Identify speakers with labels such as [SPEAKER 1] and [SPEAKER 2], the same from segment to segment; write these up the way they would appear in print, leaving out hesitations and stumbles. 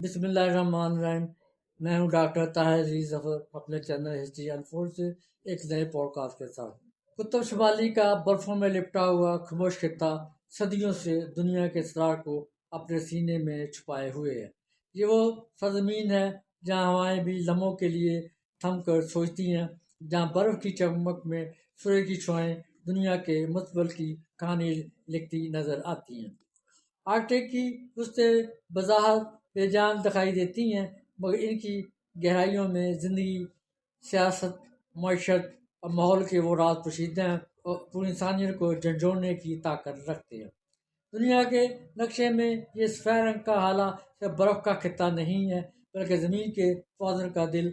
[SPEAKER 1] بسم اللہ الرحمن الرحیم۔ میں ہوں ڈاکٹر طاہر عزیز ظفر، اپنے چینل ہسٹری انفورڈ سے ایک نئے پوڈ کاسٹ کے ساتھ۔ قطب شمالی کا برفوں میں لپٹا ہوا خاموش خطہ صدیوں سے دنیا کے اسرار کو اپنے سینے میں چھپائے ہوئے ہے۔ یہ وہ سرزمین ہے جہاں ہوائیں بھی لمحوں کے لیے تھم کر سوچتی ہیں، جہاں برف کی چمک میں سورج کی شعاعیں دنیا کے مستقبل کی کہانی لکھتی نظر آتی ہیں۔ آرکٹک کی وسطیں بظاہر بے جان دکھائی دیتی ہیں، مگر ان کی گہرائیوں میں زندگی، سیاست، معیشت اور ماحول کے وہ راز پوشیدہ ہیں اور پوری انسانیت کو جھنجھوڑنے کی طاقت رکھتے ہیں۔ دنیا کے نقشے میں یہ سفید رنگ کا ہالہ صرف برف کا خطہ نہیں ہے، بلکہ زمین کے توازن کا دل،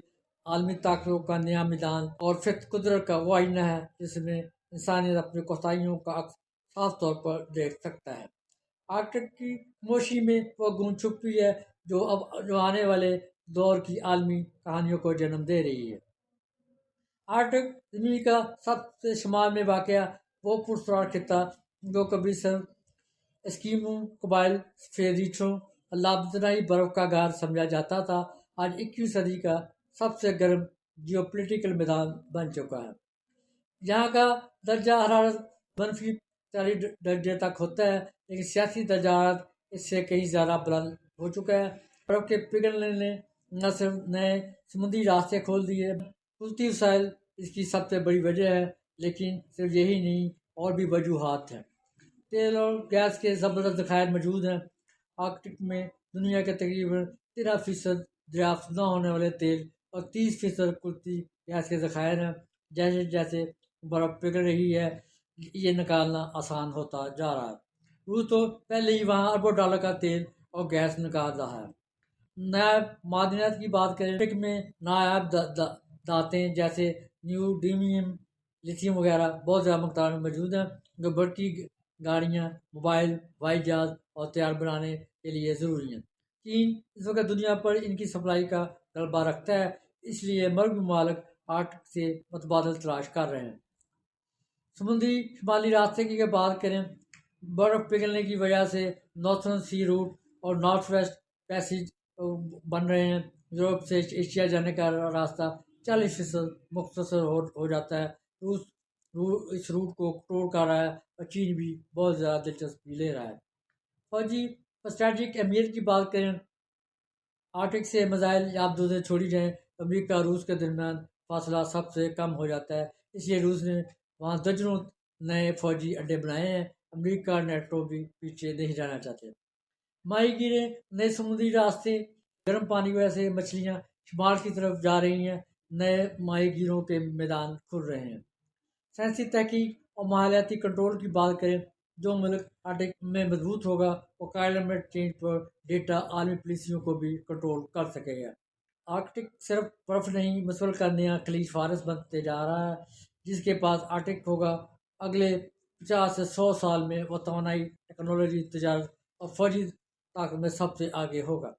[SPEAKER 1] عالمی طاقتوں کا نیا میدان اور قدرت کا وہ آئینہ ہے جس میں انسانیت اپنی کوتاہیوں کا عکس صاف طور پر دیکھ سکتا ہے۔ آرکٹک کی خاموشی میں وہ گونج چھپی ہے جو آنے والے دور کی عالمی کہانیوں کو جنم دے رہی ہے۔ آرکٹک زمین کا سب سے شمال میں واقع وہ پراسرار خطہ جو کبھی صرف اسکیمو قبائل، سفید ریچھوں اور لابتنائی برف کا غار سمجھا جاتا تھا، آج 21ویں صدی کا سب سے گرم جیو پولیٹیکل میدان بن چکا ہے۔ یہاں کا درجہ حرارت -40 درجے تک ہوتا ہے، لیکن سیاسی درجہ حرارت اس سے کہیں زیادہ بلند ہو چکا ہے۔ برف کے پگھلنے نے نہ صرف نئے سمندری راستے کھول دیے، قدرتی وسائل اس کی سب سے بڑی وجہ ہے، لیکن صرف یہی نہیں، اور بھی وجوہات ہیں۔ تیل اور گیس کے زبردست ذخائر موجود ہیں۔ آرکٹک میں دنیا کے تقریباً 13% دریافت نہ ہونے والے تیل اور 30% قدرتی گیس کے ذخائر ہیں۔ جیسے جیسے برف پگھل رہی ہے، یہ نکالنا آسان ہوتا جا رہا ہے۔ روس تو پہلے ہی وہاں اربوں ڈالر کا تیل اور گیس نکال رہا ہے۔ نایاب معدنیات کی بات کریں، آرکٹک میں نایاب دھاتیں جیسے نیوڈیمیم، لیتھیم وغیرہ بہت زیادہ مقدار میں موجود ہیں، جو برقی گاڑیاں، موبائل، ہوائی جہاز اور طیارے بنانے کے لیے ضروری ہیں۔ چین اس وقت دنیا پر ان کی سپلائی کا غلبہ رکھتا ہے، اس لیے مغربی ممالک آرکٹک سے متبادل تلاش کر رہے ہیں۔ سمندری شمالی راستے کی اگر بات کریں، برف پگھلنے کی وجہ سے نارتھرن سی روٹ اور نارتھ ویسٹ پیسیج بن رہے ہیں۔ یورپ سے ایشیا جانے کا راستہ 40% مختصر ہو جاتا ہے۔ روس اس روٹ کو کنٹرول کر رہا ہے اور چین بھی بہت زیادہ دلچسپی لے رہا ہے۔ فوجی اور اسٹریٹجک اہمیت کی بات کریں، آرکٹک سے میزائل یا آبدوزیں چھوڑی جائیں تو امریکہ اور روس کے درمیان فاصلہ سب سے کم ہو جاتا ہے، اس لیے روس نے وہاں درجنوں نئے فوجی اڈے بنائے ہیں۔ امریکہ اور نیٹو بھی پیچھے نہیں جانا چاہتے۔ ماہی گیریں، نئے سمندری راستے، گرم پانی کی وجہ سے مچھلیاں شمال کی طرف جا رہی ہیں، نئے ماہی گیروں کے میدان کھل رہے ہیں۔ سائنسی تحقیق اور ماحولیاتی کنٹرول کی بات کریں، جو ملک آرکٹک میں مضبوط ہوگا وہ کلائمیٹ چینج پر ڈیٹا عالمی پالیسیوں کو بھی کنٹرول کر سکے گا۔ آرکٹک صرف برف نہیں، مستقبل کا نیا خلیج فارس بنتے جا رہا ہے۔ جس کے پاس آرکٹک ہوگا، اگلے 50 سے 100 سال میں وہ توانائی، ٹیکنالوجی، تجارت اور فوجی طاقت میں سب سے آگے ہوگا۔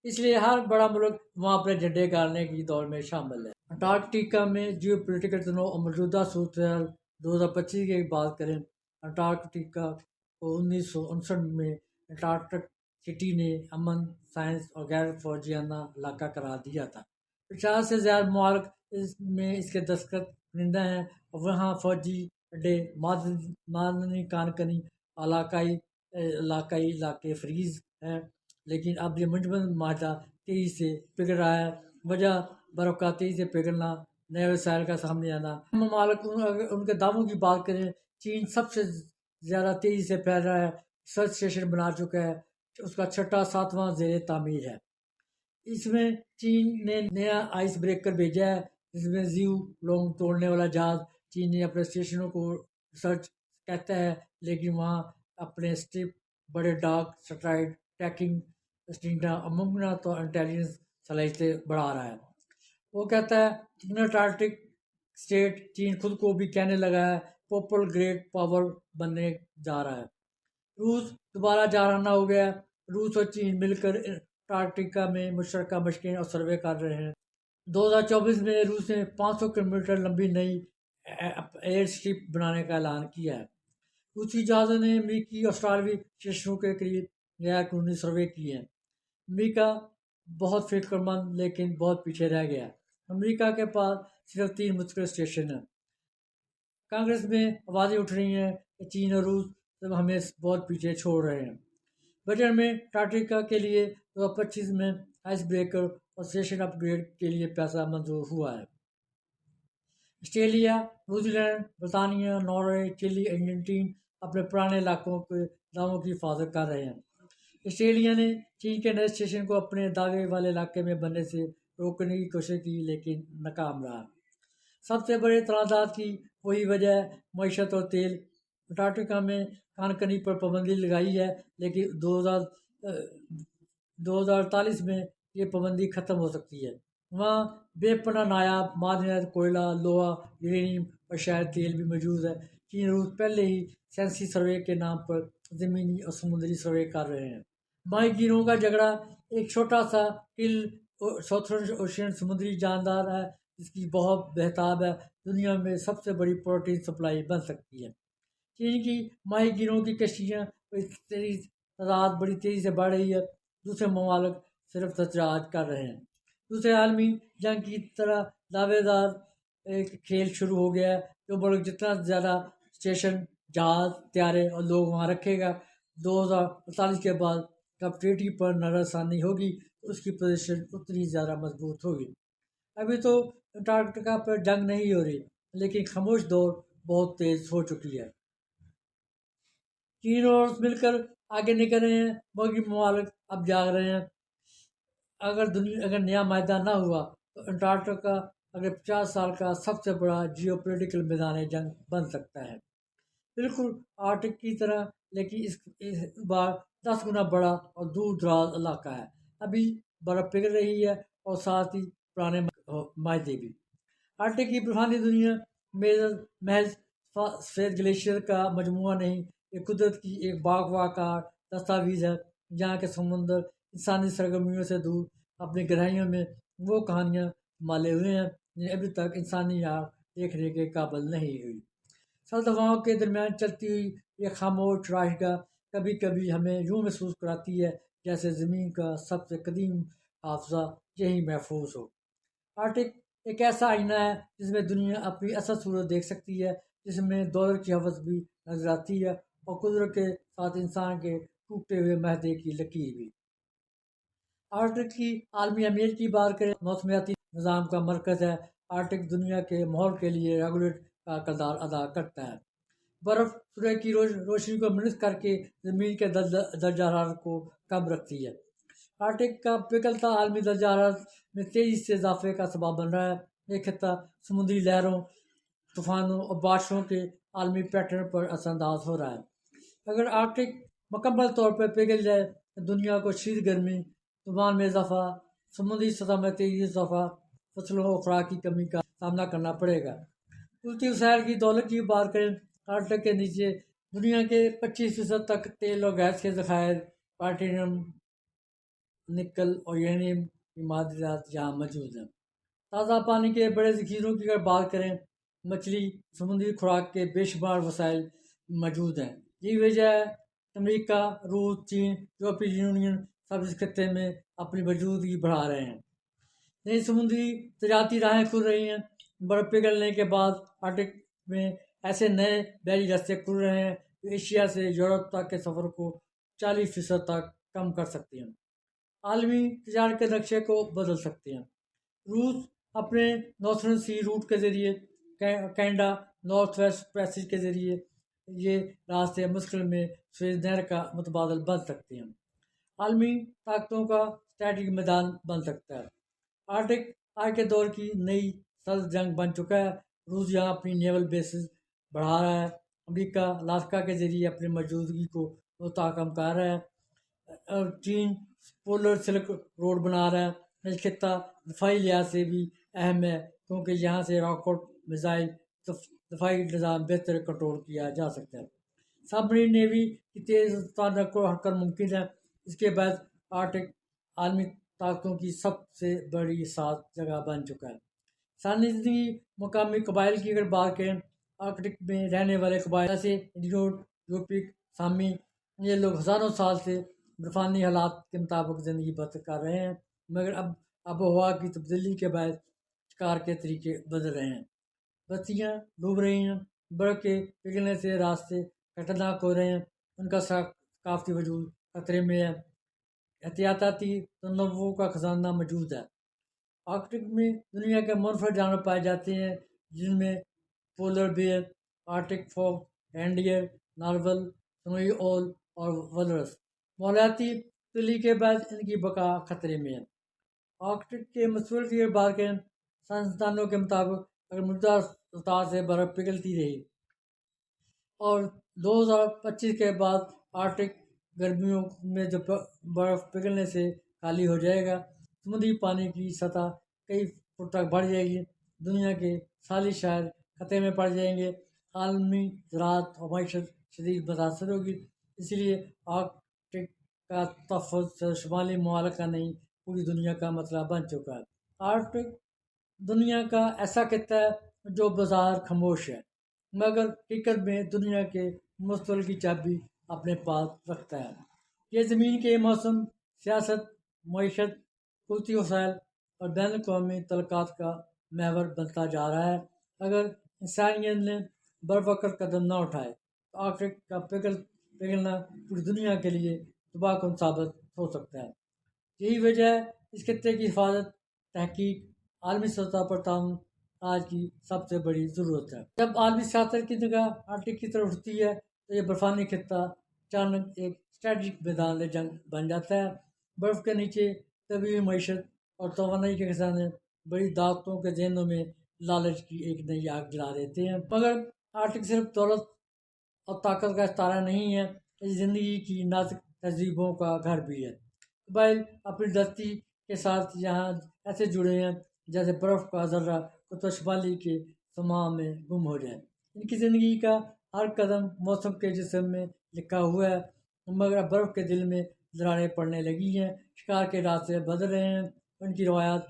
[SPEAKER 1] اس لیے ہر بڑا ملک وہاں اپنے جھنڈے گاڑنے کی دوڑ میں شامل ہے۔ انٹارکٹیکا میں جیو پولیٹیکل تنوع اور موجودہ صورتحال 2025 کی بات کریں، انٹارکٹیکا کو 1959 میں انٹارکٹک سٹی نے امن، سائنس اور غیر فوجیانہ علاقہ قرار دیا تھا۔ 50 سے زیادہ ممالک میں اس کے دستخط کنندہ ہیں اور وہاں فوجی اڈے، معدنی کان کنی، علاقائی علاقے فریز ہیں، لیکن اب یہ منجمد معاہدہ تیزی سے پگھل رہا ہے۔ وجہ برف کا تیزی سے پگھلنا، نئے وسائل کا سامنے آنا۔ ممالک ان کے دعووں کی بات کریں، چین سب سے زیادہ تیزی سے پھیل رہا ہے، ریسرچ اسٹیشن بنا چکا ہے، اس کا 7واں زیر تعمیر ہے۔ اس میں چین نے نیا آئس بریکر بھیجا ہے، جس میں زیو لونگ توڑنے والا جہاز۔ چین نے اپنے اسٹیشنوں کو ریسرچ کہتا ہے، لیکن وہاں اپنے اسٹرپ، بڑے ڈاک، سیٹلائٹ ٹریکنگ اسٹینٹا اور ممکنہ طور انٹیلیجنس صلاحیتیں بڑھا رہا ہے۔ وہ کہتا ہے انٹارکٹک اسٹیٹ چین خود کو بھی کہنے لگا ہے پوپل گریٹ پاور بننے جا رہا ہے۔ روس دوبارہ جارحانہ ہو گیا ہے۔ روس اور چین مل کر انٹارکٹیکا میں مشترکہ مشقیں اور سروے کر رہے ہیں۔ 2024 میں روس نے 500 کلومیٹر لمبی نئی ایئر اسٹرپ بنانے کا اعلان کیا ہے۔ روسی جہازوں نے امریکی اور آسٹریلوی اسٹیشنوں کے قریب غیر قانونی سروے کیے ہیں۔ امریکہ بہت فکر مند لیکن بہت پیچھے رہ گیا۔ امریکہ کے پاس صرف 3 مستقل اسٹیشن ہیں۔ کانگریس میں آوازیں اٹھ رہی ہیں کہ چین اور روس سب ہمیں بہت پیچھے چھوڑ رہے ہیں۔ بجٹ میں انٹارکٹیکا کے لیے 2025 میں آئس بریکر اور اسٹیشن اپ گریڈ کے لیے پیسہ منظور ہوا ہے۔ آسٹریلیا، نیوزی لینڈ، برطانیہ، ناروے، چلی، ارجنٹائن اپنے پرانے علاقوں کے دعووں کی حفاظت کر رہے ہیں۔ آسٹریلیا نے چین کے نئے اسٹیشن کو اپنے دعوے والے علاقے میں بننے سے روکنے کی کوشش کی لیکن ناکام رہا۔ سب سے بڑے تنازعات کی وہی وجہ ہے معیشت اور تیل۔ انٹارکٹیکا میں کان کنی پر پابندی لگائی ہے لیکن 2048 میں یہ پابندی ختم ہو سکتی ہے۔ وہاں بے پناہ نایاب معدنیات، کوئلہ، لوہا، یورینیم اور شاید تیل بھی موجود ہے۔ چین اور روس پہلے ہی سینسی سروے کے نام پر زمینی اور سمندری سروے کر رہے ہیں۔ ماہی گیروں کا جھگڑا۔ ایک چھوٹا سا ٹل ساؤتھرن اوشین سمندری جاندار ہے جس کی بہت بہتاب ہے، دنیا میں سب سے بڑی پروٹین سپلائی بن سکتی ہے۔ چین کی ماہی گیروں کی کشتیاں تعداد بڑی تیزی سے بڑھ رہی ہے، دوسرے ممالک صرف احتجاج کر رہے ہیں۔ دوسرے عالمی جنگ کی طرح دعوے دار ایک کھیل شروع ہو گیا ہے۔ جو ملک جتنا زیادہ اسٹیشن، جہاز، طیارے اور لوگ وہاں رکھے گا، 2048 کے بعد جب ٹریٹی پر نظر ثانی ہوگی تو اس کی پوزیشن اتنی زیادہ مضبوط ہوگی۔ ابھی تو انٹارکٹیکا پر جنگ نہیں ہو رہی لیکن خاموش دور بہت تیز ہو چکی ہے۔ چین اور روس مل کر آگے نکل رہے ہیں، باقی ممالک اب جاگ رہے ہیں۔ اگر نیا معاہدہ نہ ہوا تو انٹارکٹیکا اگلے 50 سال کا سب سے بڑا جیو پولیٹیکل میدان جنگ بن سکتا ہے، بالکل آرکٹک کی طرح، لیکن اس بار 10 گنا بڑا اور دور دراز علاقہ ہے۔ ابھی برف پگھل رہی ہے اور ساتھ ہی پرانے معاہدے بھی۔ آرکٹک کی برفانی دنیا محض سفید گلیشیئر کا مجموعہ نہیں، یہ قدرت کی ایک باغ دستاویز ہے جہاں کے سمندر انسانی سرگرمیوں سے دور اپنی گہرائیوں میں وہ کہانیاں مالے ہوئے ہیں جنہیں ابھی تک انسانی آنکھ دیکھنے کے قابل نہیں ہوئی۔ سرد ہواؤں کے درمیان چلتی ہوئی یہ خاموش رہائش گاہ کبھی کبھی ہمیں یوں محسوس کراتی ہے جیسے زمین کا سب سے قدیم حافظہ یہی محفوظ ہو۔ آرکٹک ایک ایسا آئینہ ہے جس میں دنیا اپنی اصل صورت دیکھ سکتی ہے، جس میں دولت کی حوث بھی نظر آتی ہے اور قدرت کے ساتھ انسان کے ٹوٹے ہوئے معاہدے کی لکیر بھی۔ آرکٹک کی عالمی اہمیت کی بات کریں، موسمیاتی نظام کا مرکز ہے۔ آرکٹک دنیا کے ماحول کے لیے ریگولیٹر کا کردار ادا کرتا ہے۔ برف سورج کی روشنی کو منعکس کر کے زمین کے درجہ حرارت کو کم رکھتی ہے۔ آرکٹک کا پگھلتا عالمی درجہ حرارت میں تیزی سے اضافے کا سبب بن رہا ہے۔ یہ خطہ سمندری لہروں، طوفانوں اور بارشوں کے عالمی پیٹرن پر اثر انداز ہو رہا ہے۔ اگر آرکٹک مکمل طور پر پگھل جائے تو دنیا کو شدید گرمی، طوفان میں اضافہ، سمندری سطح میں تیزی سے اضافہ، فصلوں اور خوراک کی کمی کا سامنا کرنا پڑے گا۔ قدرتی وسائل کی دولت کی بات کریں، آرکٹک کے نیچے دنیا کے 25% تک تیل اور گیس کے ذخائر، پلاٹینم، نکل اور یورینیم کی معدنیات یہاں موجود ہیں۔ تازہ پانی کے بڑے ذخیروں کی اگر بات کریں، مچھلی، سمندری خوراک کے بے شمار وسائل موجود ہیں۔ یہی وجہ ہے امریکہ، روس، چین، یورپی یونین سب اس خطے میں اپنی موجودگی بڑھا رہے ہیں۔ نئی سمندری تجارتی راہیں کھل رہی ہیں۔ برف پگھلنے کے بعد آرکٹک میں ایسے نئے بحری راستے کھل رہے ہیں جو ایشیا سے یورپ تک کے سفر کو 40% تک کم کر سکتے ہیں، عالمی تجارت کے نقشے کو بدل سکتے ہیں۔ روس اپنے نارتھرن سی روٹ کے ذریعے، کینیڈا نارتھ ویسٹ پیسیج کے ذریعے یہ راستے مستقبل میں سویز نہر کا متبادل بن سکتے ہیں، عالمی طاقتوں کا اسٹریٹجک میدان بن سکتا ہے۔ آرکٹک آج کے دور کی نئی سرد جنگ بن چکا ہے۔ روس یہاں اپنی نیول بیسز بڑھا رہا ہے، امریکہ الاسکا کے ذریعے اپنی موجودگی کو مستحکم کر رہا ہے، اور چین پولر سلک روڈ بنا رہا ہے۔ یہ خطہ دفاعی لحاظ سے بھی اہم ہے کیونکہ یہاں سے راکٹ، میزائل، دفاعی نظام بہتر کنٹرول کیا جا سکتا ہے۔ سب مرین نیوی کی تیز رفتار نقل و حرکت ممکن ہے۔ اس کے بعد آرکٹک عالمی طاقتوں کی سب سے بڑی ساتھ جگہ بن چکا ہے۔ انسانی زندگی، مقامی قبائل کی اگر بات کریں، آرکٹک میں رہنے والے قبائل جیسے انیوٹ، یوپک، سامی، یہ لوگ ہزاروں سال سے برفانی حالات کے مطابق زندگی بسر کر رہے ہیں۔ مگر اب آب و ہوا کی تبدیلی کے باعث شکار کے طریقے بدل رہے ہیں، بستیاں ڈوب رہی ہیں، برف کے پگھلنے سے راستے خطرناک ہو رہے ہیں، ان کا ثقافتی وجود خطرے میں ہے، احتیاطاتی تنوع کا خزانہ موجود ہے۔ آرکٹک میں دنیا کے منفرد جانور پائے جاتے ہیں، جن میں polar bear, arctic fox, reindeer, narwhal, snowy owl اور ولرس۔ ماحولیاتی تبدیلی کے بعد ان کی بقا خطرے میں ہے۔ آرکٹک کے مستقبل کی بات کریں، سائنسدانوں کے مطابق اگر موجودہ رفتار سے برف پگھلتی رہی اور 2025 کے بعد آرکٹک گرمیوں میں جو برف پگھلنے سے خالی ہو جائے گا، سمندری پانی کی سطح کئی فٹ تک بڑھ جائے گی، دنیا کے ساحلی شہر خطرے میں پڑ جائیں گے، عالمی زراعت اور معیشت شدید متاثر ہوگی۔ اس لیے آرکٹک کا تحفظ صرف شمالی ممالک کا نہیں، پوری دنیا کا مسئلہ بن چکا ہے۔ آرکٹک دنیا کا ایسا خطہ ہے جو بظاہر خاموش ہے، مگر حقیقت میں دنیا کے مستقبل کی چابی اپنے پاس رکھتا ہے۔ یہ زمین کے موسم، سیاست، معیشت، قدرتی وسائل اور بین الاقوامی تعلقات کا محور بنتا جا رہا ہے۔ اگر انسانیت نے بروقت قدم نہ اٹھائے تو آرکٹک کا پگھلنا پوری دنیا کے لیے تباہ کن ثابت ہو سکتا ہے۔ یہی وجہ ہے اس خطے کی حفاظت، تحقیق، عالمی سطح پر تعاون آج کی سب سے بڑی ضرورت ہے۔ جب عالمی سیاست کی نگاہ آرکٹک کی طرف اٹھتی ہے تو یہ برفانی خطہ اچانک ایک اسٹریٹجک میدان جنگ بن جاتا ہے۔ برف کے نیچے طبیعی معیشت اور توانائی کے خزانے بڑی طاقتوں کے ذہنوں میں لالچ کی ایک نئی آگ جلا دیتے ہیں۔ مگر آرکٹک صرف دولت اور طاقت کا استعارہ نہیں ہے، یہ زندگی کی نازک تہذیبوں کا گھر بھی ہے۔ قبائل اپنی دھرتی کے ساتھ یہاں ایسے جڑے ہیں جیسے برف کا ذرہ قطب شمالی کے سماں میں گم ہو جائے۔ ان کی زندگی کا ہر قدم موسم کے جسم میں لکھا ہوا ہے، مگر اب برف کے دل میں دراڑیں پڑنے لگی ہیں، شکار کے راستے بدل رہے ہیں، ان کی روایات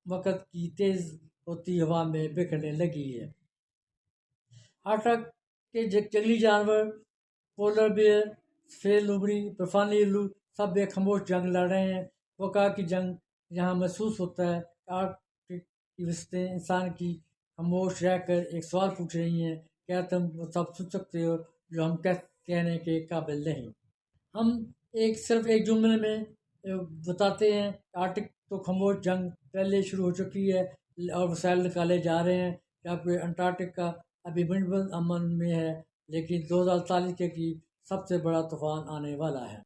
[SPEAKER 1] وقت کی تیز ہوتی ہوا میں بکھرنے لگی ہے۔ آرکٹک کے جنگلی جانور، پولر بیئر، سفید لومڑی، برفانی الو، سب ایک خاموش جنگ لڑ رہے ہیں۔ بقا کی جنگ یہاں محسوس ہوتا ہے کہ آرکٹک کی وسطیں انسان کی خاموش رہ کر ایک سوال پوچھ رہی ہیں، کیا تم وہ سب سن سکتے ہو جو ہم کہنے کے قابل نہیں؟ ہم صرف ایک جملے میں بتاتے ہیں کہ آرکٹک تو خاموش جنگ پہلے شروع ہو چکی ہے اور وسائل نکالے جا رہے ہیں، جبکہ انٹارکٹک کا ابھی منڈبند امن میں ہے، لیکن 2048 کے قریب سب سے بڑا طوفان آنے والا ہے۔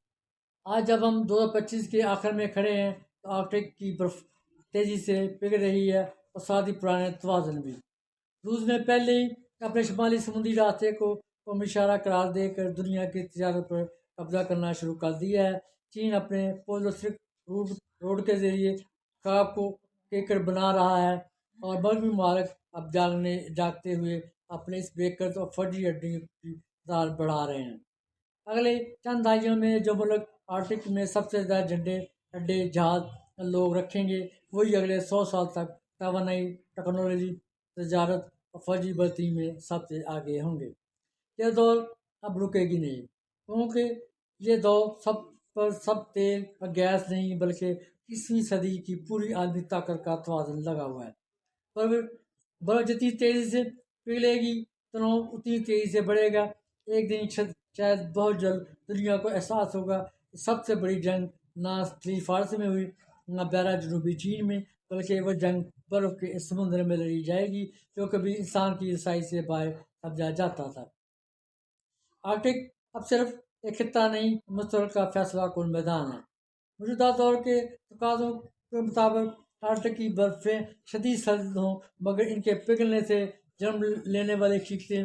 [SPEAKER 1] آج جب ہم 2025 کے آخر میں کھڑے ہیں تو آرکٹک کی برف تیزی سے پگھل رہی ہے اور ساتھ ہی پرانے توازن بھی۔ روس نے پہلے ہی اپنے شمالی سمندری راستے کو قومی اشارہ قرار دے کر دنیا کی تجارت پر قبضہ کرنا شروع کر دیا ہے۔ چین اپنے پولر سلک روڈ کے ذریعے خواب کو کیکر بنا رہا ہے اور مغربی ممالک اب جاگتے ہوئے اپنے اس بیکرز اور فرضی اڈوں کی تعداد بڑھا رہے ہیں۔ اگلے چند دہائیوں میں جو ملک آرکٹک میں سب سے زیادہ جھنڈے، اڈے، جہاز، لوگ رکھیں گے، وہی اگلے 100 سال تک توانائی، ٹیکنالوجی، تجارت اور فوجی بھرتی میں سب سے آگے ہوں گے۔ یہ دور اب رکے گی نہیں، کیونکہ یہ دور سب تیل اور گیس نہیں بلکہ 20ویں صدی کی پوری عالمی طاقت کا توازن لگا ہوا ہے۔ برف جتنی تیزی سے پگھلے گی، تناؤ اتنی تیزی سے بڑھے گا۔ ایک دن شاید بہت جلد دنیا کو احساس ہوگا کہ سب سے بڑی جنگ نہ خلیج فارس میں ہوئی، نہ بحیرہ جنوبی چین میں، بلکہ وہ جنگ برف کے اس سمندر میں لڑی جائے گی جو کبھی انسان کی رسائی سے باہر سمجھا جاتا تھا۔ آرکٹک اب صرف ایک خطہ نہیں، مستقبل کا فیصلہ کن میدان ہے۔ موجودہ دور کے تقاضوں کے مطابق آرکٹک کی برفیں شدید سرد ہوں، مگر ان کے پگھلنے سے جنم لینے والی چیخیں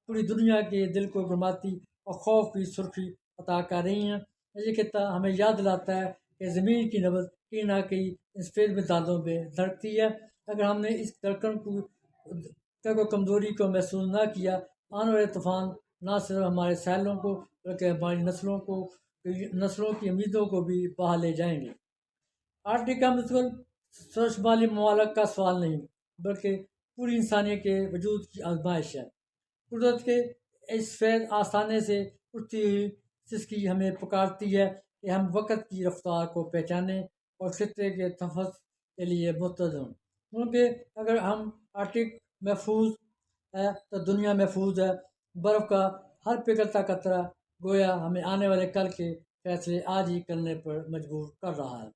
[SPEAKER 1] پوری دنیا کے دل کو گرماتی اور خوف کی سرخی عطا کر رہی ہیں۔ یہ خطہ ہمیں یاد دلاتا ہے کہ زمین کی نبض کہیں نہ کہیں ان سفید میدانوں میں دھڑکتی ہے۔ اگر ہم نے اس دھڑکن کو کمزوری کو محسوس نہ کیا، آنے والے طوفان نہ صرف ہمارے ساحلوں کو بلکہ ہماری نسلوں کی امیدوں کو بھی بہا لے جائیں گے۔ آرکٹک کا مستقبل صرف شمالی ممالک کا سوال نہیں بلکہ پوری انسانیت کے وجود کی آزمائش ہے۔ قدرت کے اس فیض آستانے سے اٹھتی ہوئی سسکی ہمیں پکارتی ہے کہ ہم وقت کی رفتار کو پہچانیں اور خطے کے تحفظ کے لیے متحد ہوں، کیونکہ اگر ہم آرٹک محفوظ ہے تو دنیا محفوظ ہے۔ برف کا ہر پگھلتا قطرہ گویا ہمیں آنے والے کل کے فیصلے آج ہی کرنے پر مجبور کر رہا ہے۔